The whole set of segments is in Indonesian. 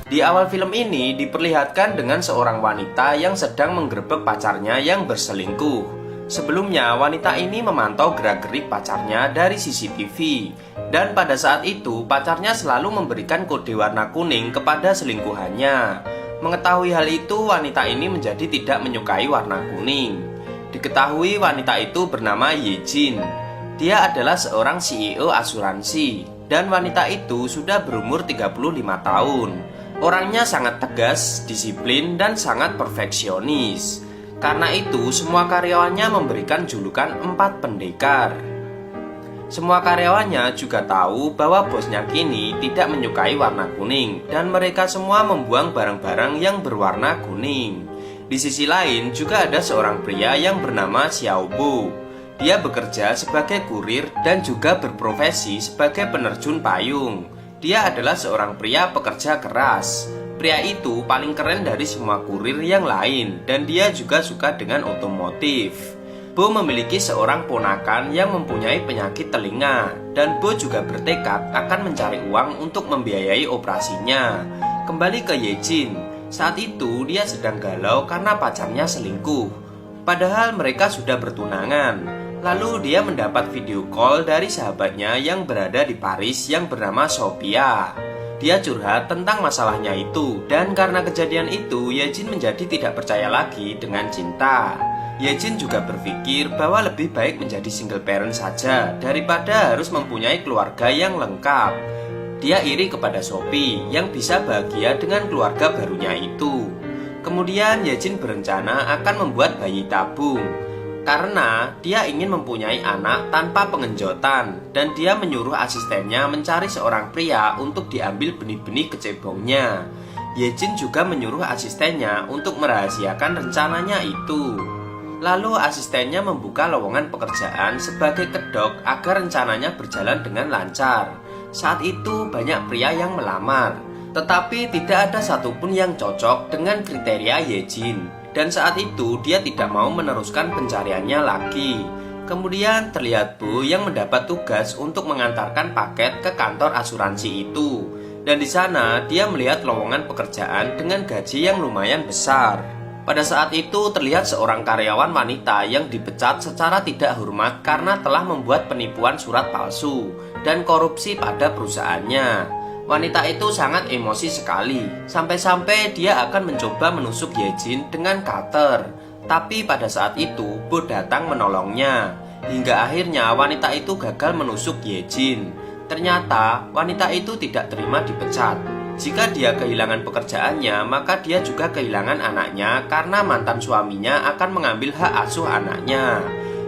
Di awal film ini diperlihatkan dengan seorang wanita yang sedang menggerebek pacarnya yang berselingkuh. Sebelumnya, wanita ini memantau gerak-gerik pacarnya dari CCTV. Dan pada saat itu, pacarnya selalu memberikan kode warna kuning kepada selingkuhannya. Mengetahui hal itu, wanita ini menjadi tidak menyukai warna kuning. Diketahui wanita itu bernama Yejin. Dia adalah seorang CEO asuransi. Dan wanita itu sudah berumur 35 tahun. Orangnya sangat tegas, disiplin, dan sangat perfeksionis. Karena itu, semua karyawannya memberikan julukan 4 pendekar. Semua karyawannya juga tahu bahwa bosnya kini tidak menyukai warna kuning dan mereka semua membuang barang-barang yang berwarna kuning. Di sisi lain, juga ada seorang pria yang bernama Xiaobo. Dia bekerja sebagai kurir dan juga berprofesi sebagai penerjun payung. Dia adalah seorang pria pekerja keras. Pria itu paling keren dari semua kurir yang lain dan dia juga suka dengan otomotif. Bo memiliki seorang ponakan yang mempunyai penyakit telinga dan Bo juga bertekad akan mencari uang untuk membiayai operasinya. Kembali ke Yejin, saat itu dia sedang galau karena pacarnya selingkuh. Padahal mereka sudah bertunangan. Lalu dia mendapat video call dari sahabatnya yang berada di Paris yang bernama Sophia. Dia curhat tentang masalahnya itu, dan karena kejadian itu, Yejin menjadi tidak percaya lagi dengan cinta. Yejin juga berpikir bahwa lebih baik menjadi single parent saja daripada harus mempunyai keluarga yang lengkap. Dia iri kepada Sophie yang bisa bahagia dengan keluarga barunya itu. Kemudian Yejin berencana akan membuat bayi tabung karena dia ingin mempunyai anak tanpa pengenjotan, dan dia menyuruh asistennya mencari seorang pria untuk diambil benih-benih kecebongnya. Yejin juga menyuruh asistennya untuk merahasiakan rencananya itu. Lalu asistennya membuka lowongan pekerjaan sebagai kedok agar rencananya berjalan dengan lancar. Saat itu banyak pria yang melamar, tetapi tidak ada satupun yang cocok dengan kriteria Yejin. Dan saat itu dia tidak mau meneruskan pencariannya lagi. Kemudian terlihat Bo yang mendapat tugas untuk mengantarkan paket ke kantor asuransi itu. Dan di sana dia melihat lowongan pekerjaan dengan gaji yang lumayan besar. Pada saat itu terlihat seorang karyawan wanita yang dipecat secara tidak hormat karena telah membuat penipuan surat palsu dan korupsi pada perusahaannya. Wanita itu sangat emosi sekali, sampai-sampai dia akan mencoba menusuk Yejin dengan cutter. Tapi pada saat itu, Bo datang menolongnya. Hingga akhirnya wanita itu gagal menusuk Yejin. Ternyata wanita itu tidak terima dipecat. Jika dia kehilangan pekerjaannya, maka dia juga kehilangan anaknya karena mantan suaminya akan mengambil hak asuh anaknya.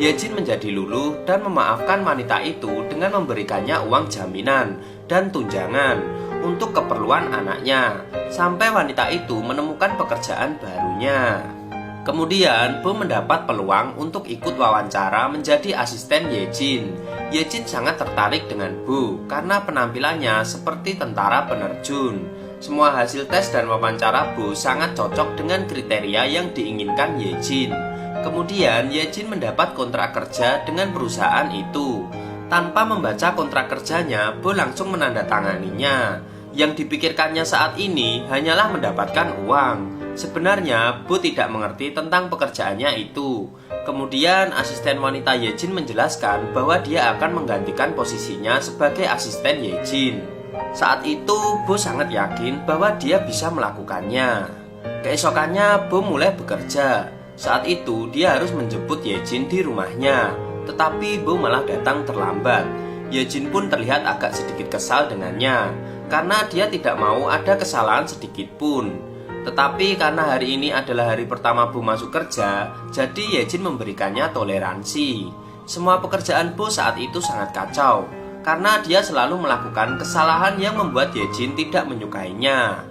Yejin menjadi luluh dan memaafkan wanita itu dengan memberikannya uang jaminan dan tunjangan untuk keperluan anaknya sampai wanita itu menemukan pekerjaan barunya. Kemudian Bo mendapat peluang untuk ikut wawancara menjadi asisten Yejin. Yejin sangat tertarik dengan Bo karena penampilannya seperti tentara penerjun. Semua hasil tes dan wawancara Bo sangat cocok dengan kriteria yang diinginkan Yejin. Kemudian Yejin mendapat kontrak kerja dengan perusahaan itu. Tanpa membaca kontrak kerjanya, Bo langsung menandatanganinya. Yang dipikirkannya saat ini hanyalah mendapatkan uang. Sebenarnya Bo tidak mengerti tentang pekerjaannya itu. Kemudian asisten wanita Yejin menjelaskan bahwa dia akan menggantikan posisinya sebagai asisten Yejin. Saat itu Bo sangat yakin bahwa dia bisa melakukannya. Keesokannya Bo mulai bekerja. Saat itu dia harus menjemput Yejin di rumahnya, tetapi Bo malah datang terlambat. Yejin pun terlihat agak sedikit kesal dengannya karena dia tidak mau ada kesalahan sedikit pun. Tetapi karena hari ini adalah hari pertama Bo masuk kerja, jadi Yejin memberikannya toleransi. Semua pekerjaan Bo saat itu sangat kacau karena dia selalu melakukan kesalahan yang membuat Yejin tidak menyukainya.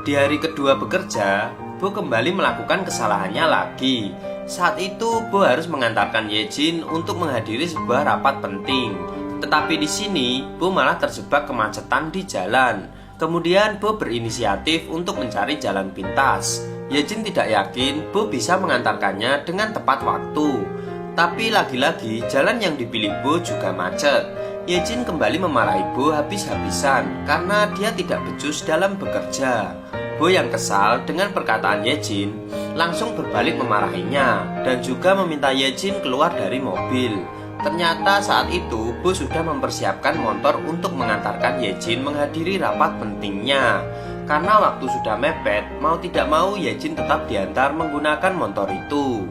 Di hari kedua bekerja, Bo kembali melakukan kesalahannya lagi. Saat itu Bo harus mengantarkan Yejin untuk menghadiri sebuah rapat penting. Tetapi di sini Bo malah terjebak kemacetan di jalan. Kemudian Bo berinisiatif untuk mencari jalan pintas. Yejin tidak yakin Bo bisa mengantarkannya dengan tepat waktu. Tapi lagi-lagi jalan yang dipilih Bo juga macet. Yejin kembali memarahi Bo habis-habisan karena dia tidak becus dalam bekerja. Bo yang kesal dengan perkataan Yejin langsung berbalik memarahinya dan juga meminta Yejin keluar dari mobil. Ternyata saat itu Bo sudah mempersiapkan motor untuk mengantarkan Yejin menghadiri rapat pentingnya. Karena waktu sudah mepet, mau tidak mau Yejin tetap diantar menggunakan motor itu.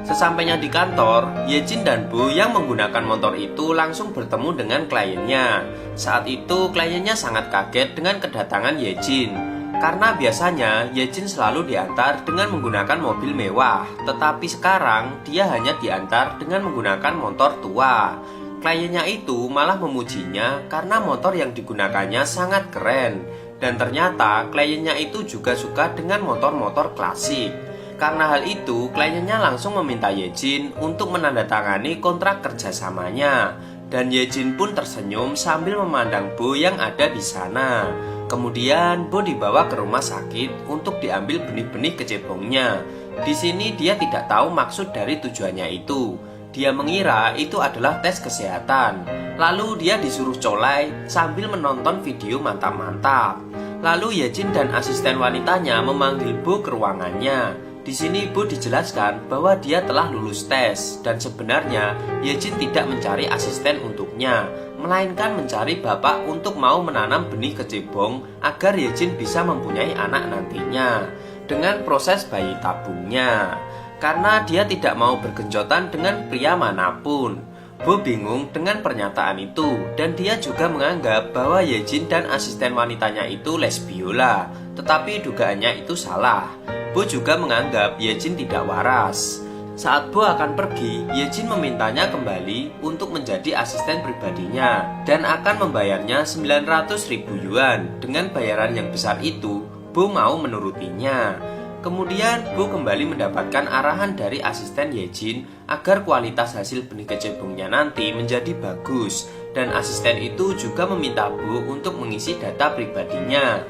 Sesampainya di kantor, Yejin dan Bo yang menggunakan motor itu langsung bertemu dengan kliennya. Saat itu kliennya sangat kaget dengan kedatangan Yejin. Karena biasanya Yejin selalu diantar dengan menggunakan mobil mewah, tetapi sekarang dia hanya diantar dengan menggunakan motor tua. Kliennya itu malah memujinya karena motor yang digunakannya sangat keren. Dan ternyata kliennya itu juga suka dengan motor-motor klasik. Karena hal itu, kliennya langsung meminta Yejin untuk menandatangani kontrak kerjasamanya. Dan Yejin pun tersenyum sambil memandang Bo yang ada di sana. Kemudian Bo dibawa ke rumah sakit untuk diambil benih-benih kecebongnya. Di sini dia tidak tahu maksud dari tujuannya itu. Dia mengira itu adalah tes kesehatan. Lalu dia disuruh colai sambil menonton video mantap-mantap. Lalu Yejin dan asisten wanitanya memanggil Bo ke ruangannya. Di sini Bo dijelaskan bahwa dia telah lulus tes dan sebenarnya Yejin tidak mencari asisten untuknya, melainkan mencari bapak untuk mau menanam benih kecebong agar Yejin bisa mempunyai anak nantinya dengan proses bayi tabungnya. Karena dia tidak mau bergenjotan dengan pria manapun. Bo bingung dengan pernyataan itu dan dia juga menganggap bahwa Yejin dan asisten wanitanya itu lesbiola, tetapi dugaannya itu salah. Bo juga menganggap Yejin tidak waras. Saat Bo akan pergi, Yejin memintanya kembali untuk menjadi asisten pribadinya dan akan membayarnya 900.000 yuan. Dengan bayaran yang besar itu, Bo mau menurutinya. Kemudian Bo kembali mendapatkan arahan dari asisten Yejin agar kualitas hasil benih kecebongnya nanti menjadi bagus. Dan asisten itu juga meminta Bo untuk mengisi data pribadinya.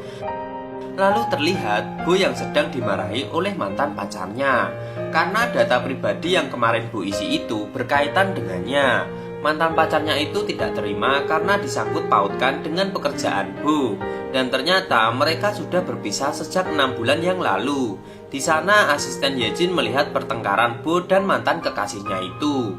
Lalu terlihat Bo yang sedang dimarahi oleh mantan pacarnya karena data pribadi yang kemarin Bo isi itu berkaitan dengannya. Mantan pacarnya itu tidak terima karena disangkut pautkan dengan pekerjaan Bo. Dan ternyata mereka sudah berpisah sejak 6 bulan yang lalu. Di sana asisten Yejin melihat pertengkaran Bo dan mantan kekasihnya itu.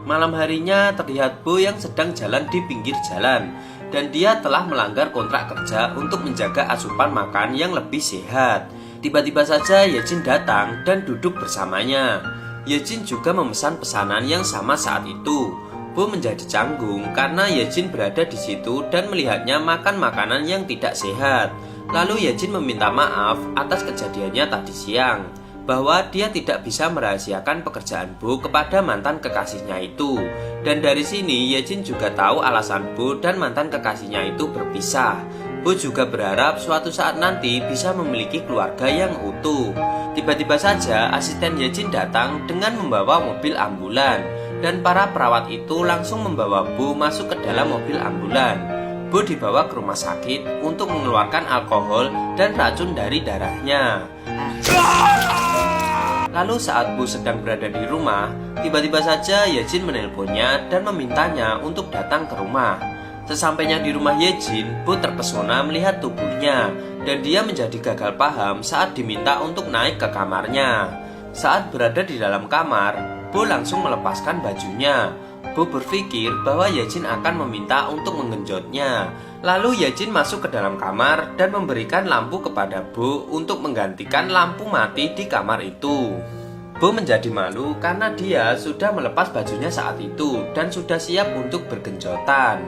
Malam harinya terlihat Bo yang sedang jalan di pinggir jalan. Dan dia telah melanggar kontrak kerja untuk menjaga asupan makan yang lebih sehat. Tiba-tiba saja Yejin datang dan duduk bersamanya. Yejin juga memesan pesanan yang sama saat itu. Bo menjadi canggung karena Yejin berada di situ dan melihatnya makan makanan yang tidak sehat. Lalu Yejin meminta maaf atas kejadiannya tadi siang, bahwa dia tidak bisa merahasiakan pekerjaan Bo kepada mantan kekasihnya itu. Dan dari sini Yejin juga tahu alasan Bo dan mantan kekasihnya itu berpisah. Bo juga berharap suatu saat nanti bisa memiliki keluarga yang utuh. Tiba-tiba saja asisten Yejin datang dengan membawa mobil ambulan. Dan para perawat itu langsung membawa Bo masuk ke dalam mobil ambulan. Bo dibawa ke rumah sakit untuk mengeluarkan alkohol dan racun dari darahnya. Lalu saat Bo sedang berada di rumah, tiba-tiba saja Yejin menelponnya dan memintanya untuk datang ke rumah. Sesampainya di rumah Yejin, Bo terpesona melihat tubuhnya dan dia menjadi gagal paham saat diminta untuk naik ke kamarnya. Saat berada di dalam kamar, Bo langsung melepaskan bajunya. Bo berpikir bahwa Yejin akan meminta untuk menggenjotnya. Lalu Yejin masuk ke dalam kamar dan memberikan lampu kepada Bo untuk menggantikan lampu mati di kamar itu. Bo menjadi malu karena dia sudah melepas bajunya saat itu dan sudah siap untuk bergenjotan.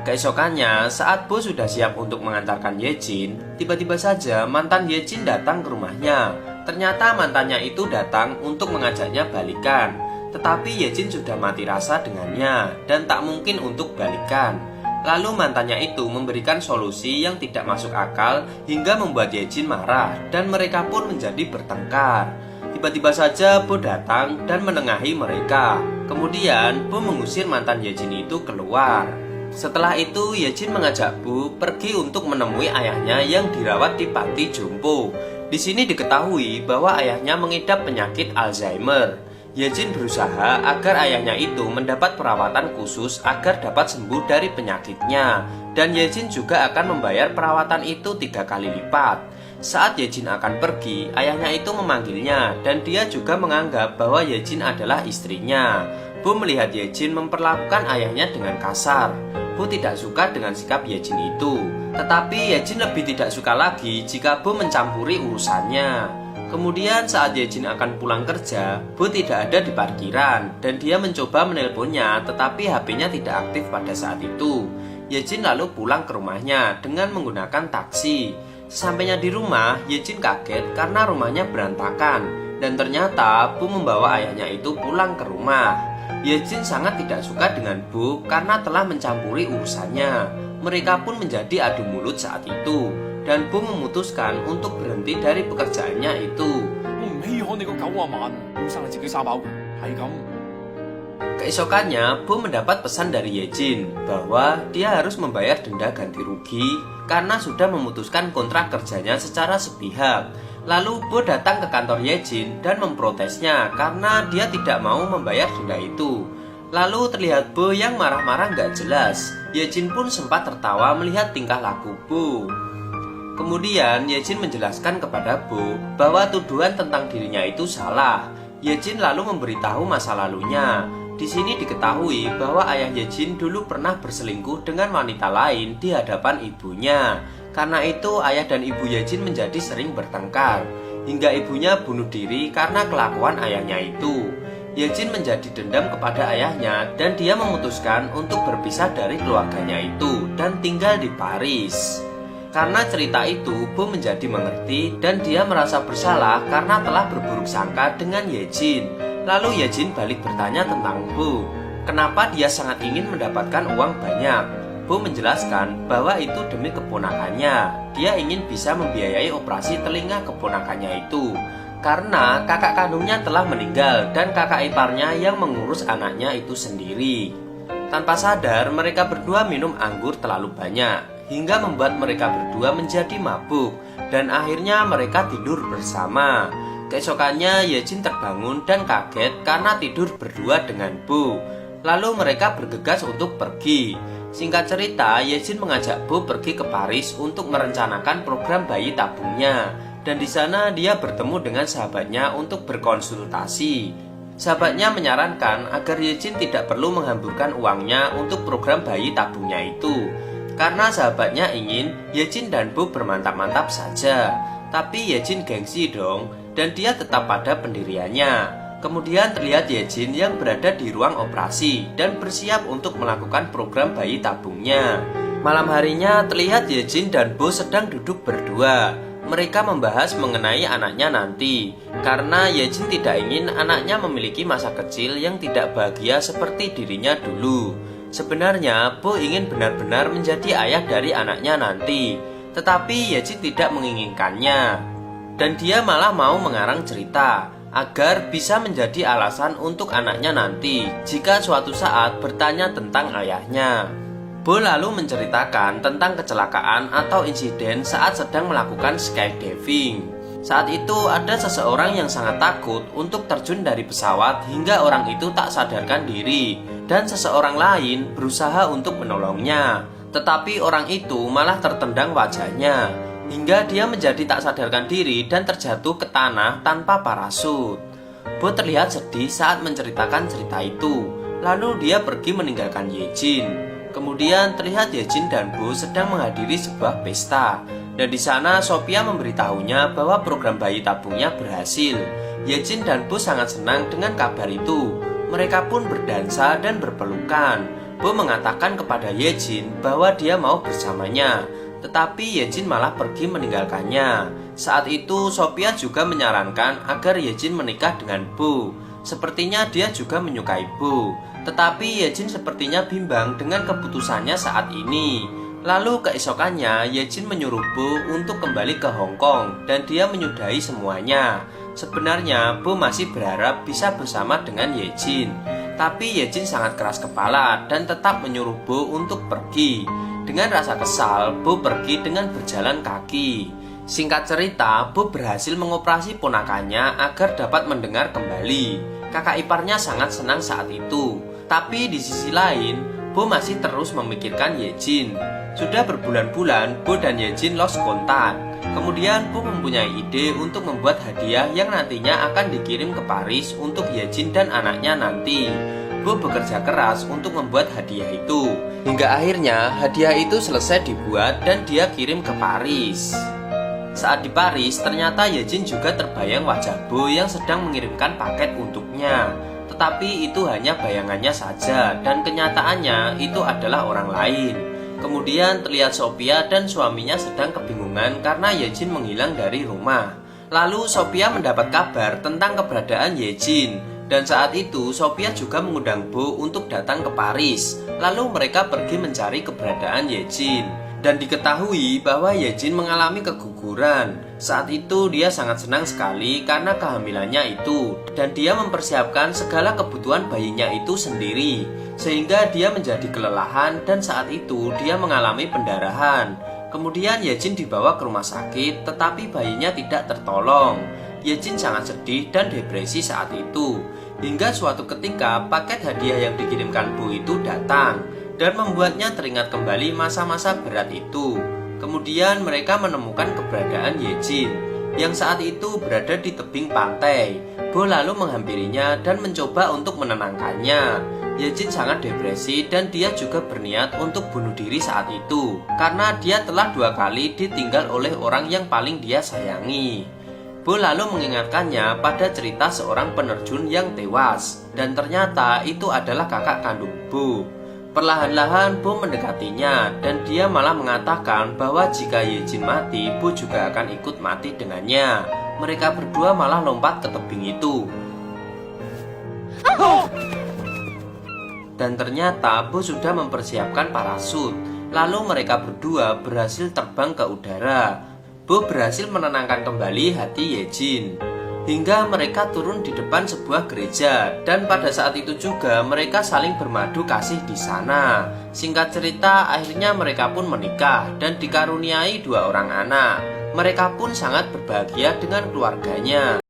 Keesokannya, saat Bo sudah siap untuk mengantarkan Yejin, tiba-tiba saja mantan Yejin datang ke rumahnya. Ternyata mantannya itu datang untuk mengajaknya balikan. Tetapi Yejin sudah mati rasa dengannya dan tak mungkin untuk balikan. Lalu mantannya itu memberikan solusi yang tidak masuk akal hingga membuat Yejin marah dan mereka pun menjadi bertengkar. Tiba-tiba saja Bo datang dan menengahi mereka. Kemudian Bo mengusir mantan Yejin itu keluar. Setelah itu Yejin mengajak Bo pergi untuk menemui ayahnya yang dirawat di panti jompo. Di sini diketahui bahwa ayahnya mengidap penyakit Alzheimer. Yejin berusaha agar ayahnya itu mendapat perawatan khusus agar dapat sembuh dari penyakitnya. Dan Yejin juga akan membayar perawatan itu 3 kali lipat. Saat Yejin akan pergi, ayahnya itu memanggilnya dan dia juga menganggap bahwa Yejin adalah istrinya. Bu melihat Yejin memperlakukan ayahnya dengan kasar. Bu tidak suka dengan sikap Yejin itu. Tetapi Yejin lebih tidak suka lagi jika Bu mencampuri urusannya. Kemudian saat Yejin akan pulang kerja, Bu tidak ada di parkiran dan dia mencoba menelponnya tetapi HP-nya tidak aktif pada saat itu. Yejin lalu pulang ke rumahnya dengan menggunakan taksi. Sesampainya di rumah, Yejin kaget karena rumahnya berantakan dan ternyata Bu membawa ayahnya itu pulang ke rumah. Yejin sangat tidak suka dengan Bu karena telah mencampuri urusannya. Mereka pun menjadi adu mulut saat itu. Dan Bu memutuskan untuk berhenti dari pekerjaannya itu. Keesokannya, Bu mendapat pesan dari Yejin bahwa dia harus membayar denda ganti rugi karena sudah memutuskan kontrak kerjanya secara sepihak. Lalu Bu datang ke kantor Yejin dan memprotesnya karena dia tidak mau membayar denda itu. Lalu terlihat Bu yang marah-marah gak jelas. Yejin pun sempat tertawa melihat tingkah laku Bu. Kemudian Yejin menjelaskan kepada Bu bahwa tuduhan tentang dirinya itu salah. Yejin lalu memberitahu masa lalunya. Di sini diketahui bahwa ayah Yejin dulu pernah berselingkuh dengan wanita lain di hadapan ibunya. Karena itu ayah dan ibu Yejin menjadi sering bertengkar. Hingga ibunya bunuh diri karena kelakuan ayahnya itu. Yejin menjadi dendam kepada ayahnya dan dia memutuskan untuk berpisah dari keluarganya itu dan tinggal di Paris. Karena cerita itu, Bu menjadi mengerti dan dia merasa bersalah karena telah berburuk sangka dengan Yejin. Lalu Yejin balik bertanya tentang Bu. Kenapa dia sangat ingin mendapatkan uang banyak? Bu menjelaskan bahwa itu demi keponakannya. Dia ingin bisa membiayai operasi telinga keponakannya itu. Karena kakak kandungnya telah meninggal dan kakak iparnya yang mengurus anaknya itu sendiri. Tanpa sadar, mereka berdua minum anggur terlalu banyak hingga membuat mereka berdua menjadi mabuk dan akhirnya mereka tidur bersama. Keesokannya Yejin terbangun dan kaget karena tidur berdua dengan Bu. Lalu mereka bergegas untuk pergi. Singkat cerita, Yejin mengajak Bu pergi ke Paris untuk merencanakan program bayi tabungnya. Dan di sana dia bertemu dengan sahabatnya untuk berkonsultasi. Sahabatnya menyarankan agar Yejin tidak perlu menghamburkan uangnya untuk program bayi tabungnya itu. Karena sahabatnya ingin Yejin dan Bu bermantap-mantap saja. Tapi Yejin gengsi dong, dan dia tetap pada pendiriannya. Kemudian terlihat Yejin yang berada di ruang operasi dan bersiap untuk melakukan program bayi tabungnya. Malam harinya terlihat Yejin dan Bu sedang duduk berdua. Mereka membahas mengenai anaknya nanti. Karena Yejin tidak ingin anaknya memiliki masa kecil yang tidak bahagia seperti dirinya dulu. Sebenarnya, Bu ingin benar-benar menjadi ayah dari anaknya nanti. Tetapi Yejin tidak menginginkannya. Dan dia malah mau mengarang cerita agar bisa menjadi alasan untuk anaknya nanti jika suatu saat bertanya tentang ayahnya. Bu lalu menceritakan tentang kecelakaan atau insiden saat sedang melakukan skydiving. Saat itu ada seseorang yang sangat takut untuk terjun dari pesawat hingga orang itu tak sadarkan diri dan seseorang lain berusaha untuk menolongnya. Tetapi orang itu malah tertendang wajahnya hingga dia menjadi tak sadarkan diri dan terjatuh ke tanah tanpa parasut. Bu terlihat sedih saat menceritakan cerita itu. Lalu dia pergi meninggalkan Yejin. Kemudian terlihat Yejin dan Bu sedang menghadiri sebuah pesta. Dan di sana Sophia memberitahunya bahwa program bayi tabungnya berhasil. Yejin dan Bu sangat senang dengan kabar itu. Mereka pun berdansa dan berpelukan. Bu mengatakan kepada Yejin bahwa dia mau bersamanya. Tetapi Yejin malah pergi meninggalkannya. Saat itu Sophia juga menyarankan agar Yejin menikah dengan Bu. Sepertinya dia juga menyukai Bu. Tetapi Yejin sepertinya bimbang dengan keputusannya saat ini. Lalu keesokannya Yejin menyuruh Bu untuk kembali ke Hong Kong dan dia menyudahi semuanya. Sebenarnya Bu masih berharap bisa bersama dengan Yejin. Tapi Yejin sangat keras kepala dan tetap menyuruh Bu untuk pergi. Dengan rasa kesal, Bu pergi dengan berjalan kaki. Singkat cerita, Bu berhasil mengoperasi ponakannya agar dapat mendengar kembali. Kakak iparnya sangat senang saat itu. Tapi di sisi lain, Bo masih terus memikirkan Yejin. Sudah berbulan-bulan, Bo dan Yejin lost kontak. Kemudian Bo mempunyai ide untuk membuat hadiah yang nantinya akan dikirim ke Paris untuk Yejin dan anaknya nanti. Bo bekerja keras untuk membuat hadiah itu. Hingga akhirnya hadiah itu selesai dibuat dan dia kirim ke Paris. Saat di Paris, ternyata Yejin juga terbayang wajah Bo yang sedang mengirimkan paket untuknya. Tetapi itu hanya bayangannya saja dan kenyataannya itu adalah orang lain. Kemudian terlihat Sophia dan suaminya sedang kebingungan karena Yejin menghilang dari rumah. Lalu Sophia mendapat kabar tentang keberadaan Yejin. Dan saat itu Sophia juga mengundang Bo untuk datang ke Paris. Lalu mereka pergi mencari keberadaan Yejin. Dan diketahui bahwa Yejin mengalami keguguran. Saat itu dia sangat senang sekali karena kehamilannya itu. Dan dia mempersiapkan segala kebutuhan bayinya itu sendiri. Sehingga dia menjadi kelelahan dan saat itu dia mengalami pendarahan. Kemudian Yejin dibawa ke rumah sakit tetapi bayinya tidak tertolong. Yejin sangat sedih dan depresi saat itu. Hingga suatu ketika paket hadiah yang dikirimkan Bo itu datang dan membuatnya teringat kembali masa-masa berat itu. Kemudian mereka menemukan keberadaan Yejin yang saat itu berada di tebing pantai. Bo lalu menghampirinya dan mencoba untuk menenangkannya. Yejin sangat depresi dan dia juga berniat untuk bunuh diri saat itu karena dia telah 2 kali ditinggal oleh orang yang paling dia sayangi. Bo lalu mengingatkannya pada cerita seorang penerjun yang tewas. Dan ternyata itu adalah kakak kandung Bo. Perlahan-lahan Bo mendekatinya dan dia malah mengatakan bahwa jika Yejin mati, Bo juga akan ikut mati dengannya. Mereka berdua malah lompat ke tebing itu. Dan ternyata Bo sudah mempersiapkan parasut. Lalu mereka berdua berhasil terbang ke udara. Bo berhasil menenangkan kembali hati Yejin hingga mereka turun di depan sebuah gereja. Dan pada saat itu juga mereka saling bermadu kasih di sana. Singkat cerita, akhirnya mereka pun menikah dan dikaruniai 2 orang anak. Mereka pun sangat berbahagia dengan keluarganya.